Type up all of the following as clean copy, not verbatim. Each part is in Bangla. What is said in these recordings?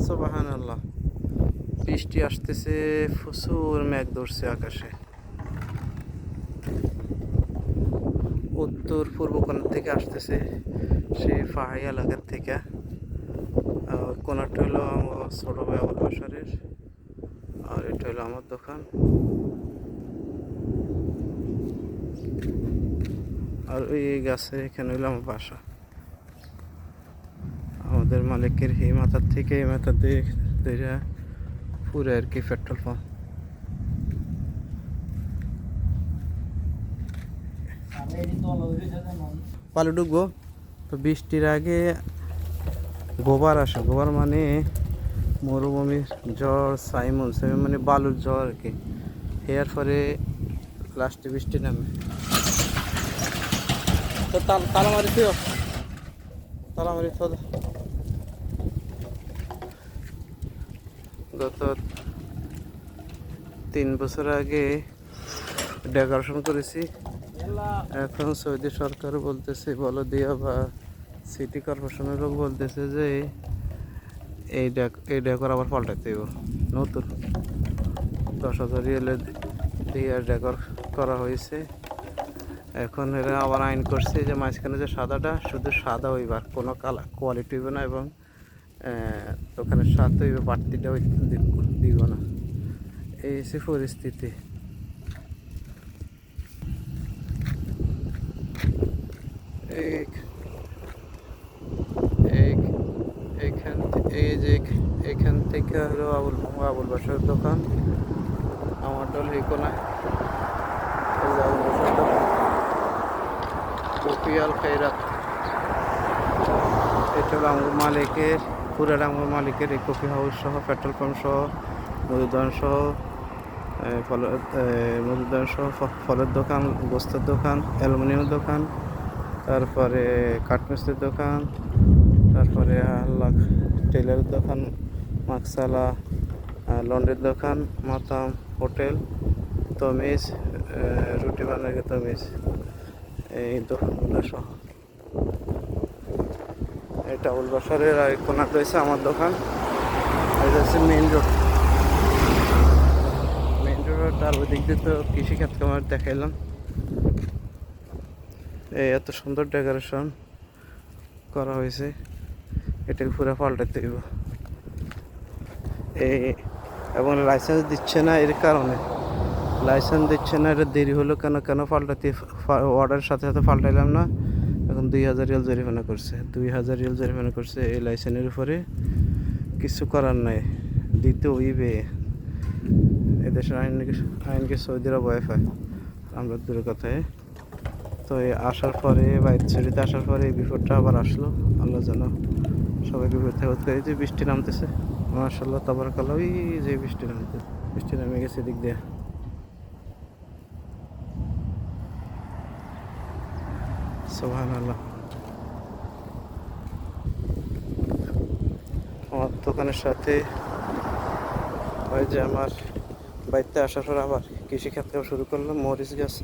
সুবহানাল্লাহ, বৃষ্টি আসতেছে, প্রচুর মেঘ ধরছে আকাশে। উত্তর পূর্ব কোণ থেকে আসতেছে, সেই পাহাড়ি এলাকার থেকে। কোনাটা হলো আমার ছোট ভাই আবুল বাসারের, আর এটা হলো আমার দোকান। আর ওই গাছে এখানে হলো আমার বাসা। আমাদের মালিকের এই মাথার থেকে এই মাথার দিয়ে পুরো আর কি পেট্রোল পাম্প। পালে ঢুকবো তো বৃষ্টির আগে গোবার আসে। গোবার মানে মরুভূমির ঝড়, সাইমন সাইমন মানে বালুর ঝড় আর কি। এর পরে লাস্টে বৃষ্টি নামে। তো তালা মারিছিও, তালা মারি তো। গত 3 বছর আগে ডেকোরেশন করেছি। এখন সৌদি সরকার বলতেছে, বলদিয়া বা সিটি কর্পোরেশনের লোক বলতেছে যে এই ডেকর আবার পাল্টাতে দেব। নতুন 10,000 রিয়ালে দিয়ে ডেকর করা হয়েছে। এখন এরা আবার আইন করছে যে মাঝখানে যে সাদাটা শুধু সাদা হইবার, কোনো কালার কোয়ালিটি হইবে না, এবং ওখানে স্বাদ হইবে, বাড়তিটা দিব না। এই হচ্ছে পরিস্থিতি। এইখান থেকে হলো আবুল বাসার দোকান। আমার ডল এই কোনায় আবুল বাসার দোকান, কপিয়াল খৈরাত। এটা হলো আমার মালিকের, পুরাটা আমার মালিকের এই কফি হাউস সহ, পেট্রোল পাম্প সহ, মধুদান সহ, ফলের দোকান, গোস্তের দোকান, অ্যালুমিনিয়ামের দোকান, তারপরে কাঠমিস্ত্রির দোকান, তারপরে আল্লাহ টেলারের দোকান, মাকসালা, লন্ড্রির দোকান, মাতাম হোটেল, তমিজ, রুটি বানাই তমিজ, এই দোকানগুলো সহ। এটা আবুল বাসারের, আর কোনাটা রয়েছে আমার দোকান। এটা হচ্ছে মেইন রোড। মেইন রোড আর ওই দিক দিয়ে তো কৃষিখাত কামার দেখাইলাম। এই এত সুন্দর ডেকোরেশন করা হয়েছে, এটাকে পুরো পাল্টাতে দিব। এবং লাইসেন্স দিচ্ছে না, এর কারণে লাইসেন্স দিচ্ছে না। এটা দেরি হলো কেন পাল্টাতে, অর্ডারের সাথে সাথে পাল্টাইলাম না। এখন 2,000 রিয়াল জরিমানা করছে, 2,000 রিয়াল জরিমানা করছে এই লাইসেন্সের উপরে। কিছু করার নাই, দিতে হইবে। এদেশের আইনকে সৌদিরা ভয় পায়, আমরা দূরের কথায়। তো আসার পরে ছুটিতে আসার পরে এই বিপদটা আবার আসলো। আল্লাহ জানো সবাইকে বিপদ থেকে করে। যে বৃষ্টি নামতেছে, মাশাআল্লাহ তাবারাকাল্লাহ, ওই যে বৃষ্টি নামে গেছে দিক দিয়ে। সুবহানাল্লাহ। আমার দোকানের সাথে ওই যে আমার বাড়িতে আসার পর আবার কৃষিখাত শুরু করলাম। মরিচ গাছ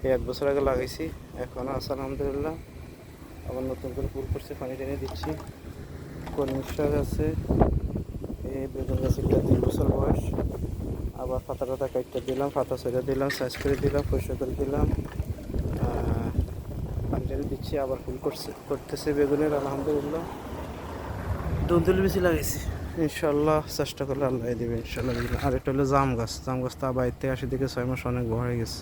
এই 1 বছর আগে লাগাইছি, এখন আছে আলহামদুলিল্লাহ। আবার নতুন করে ফুল করছে, পানি টেনে দিচ্ছি। কলমি শাক আছে, এই বেগুন গাছ একটা 2 বছর বয়স। আবার পাতা কাটতে দিলাম, পাতা ছেড়ে দিলাম, সাইজ করে দিলাম, পরিষ্কার করে দিলাম, পানি টেনে দিচ্ছি। আবার ফুল করতেছে বেগুনের, আলহামদুলিল্লাহ। দুন্দুল বেশি লাগাইছি, ইনশাল্লাহ চেষ্টা করলে আল্লাহ দেবে ইনশাল্লাহ। আর এটা হলো জাম গাছ। তা বাড়িতে আসি দিকে 6 মাস অনেক বড় হয়ে গেছে।